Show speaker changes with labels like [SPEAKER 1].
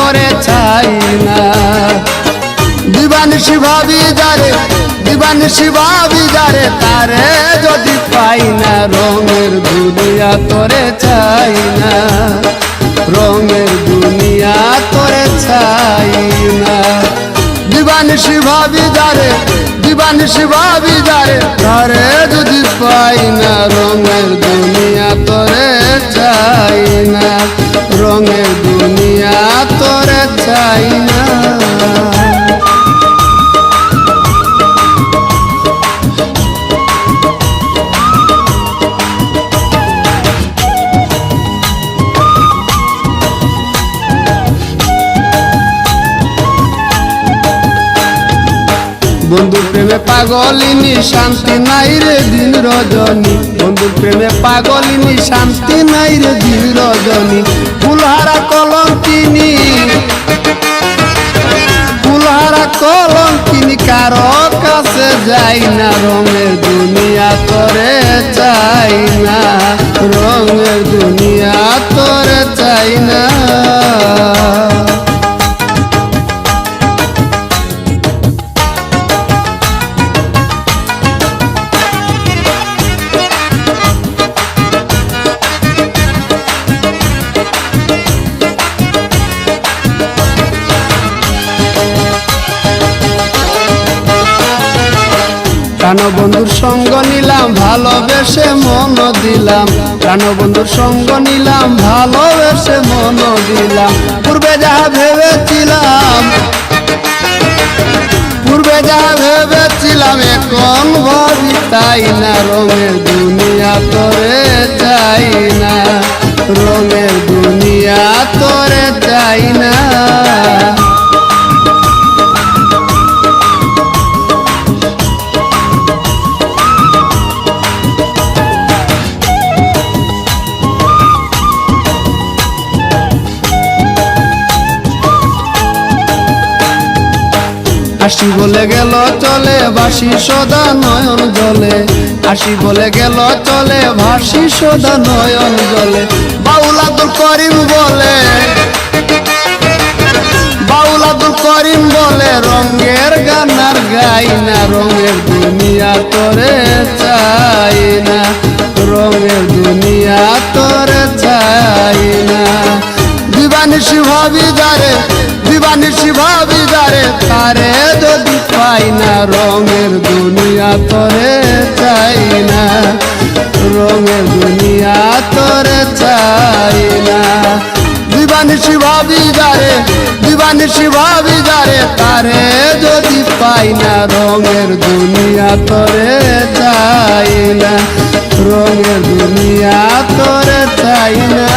[SPEAKER 1] তোরে চাই না। দিবানিশি ভাবি যারে, দিবানিশি ভাবি যারে, তারে যদি পাই না, রঙের দুনিয়া তোরে চাই না, রঙের দুনিয়া তোরে চাই না। দিবানিশি ভাবি যারে, দিবানিশি ভাবি যারে, তারে যদি পাই না, রঙের দুনিয়া তোরে চাই না, রঙের দুনিয়া তোরে চাই না। বন্ধু প্রেমে পাগলিনী শান্তি নাই রে দিন রজনী, বন্ধু প্রেমে পাগলিনী শান্তি নাই রে দিন রজনী। ফুলহারা কলঙ্কিনী, ফুলহারা কলঙ্কিনী, কারো কাছে যাই না, রঙের দুনিয়া তোরে চাই না, রঙের দুনিয়া তোরে চাই না। প্রাণবন্ধুর সঙ্গ নিলাম ভালোবেসে মন দিলাম, প্রাণবন্ধুর সঙ্গ নিলাম ভালোবেসে মন দিলাম। পূর্বে যাহা ভেবেছিলাম, পূর্বে যাহা ভেবেছিলাম, এখন ভাবি তাই না, রঙের দুনিয়া তোরে চাই না, রঙের দুনিয়া তোরে চাই না। আসি বলে গেল চলে ভাসি সদা নয়ন জলে, আসি বলে গেল চলে ভাসি সদা নয়ন জলে। বাউল আব্দুল করিম বলে, বাউল আব্দুল করিম বলে, রঙের গান আর গাই না, রঙের দুনিয়া তোরে চাই না, রঙের দুনিয়া তোরে চাই না। দিবানিশি ভাবি যারে, দিবানিশি ভাবি যারে, তারে যদি পাই না, রঙের দুনিয়া তোরে চাই না, রঙের দুনিয়া তোরে চাই না। দিবানিশি ভাবি যারে, দিবানিশি ভাবি যারে, তারে যদি পাই না, রঙের দুনিয়া তোরে চাই না, রঙের দুনিয়া তোরে চাই না।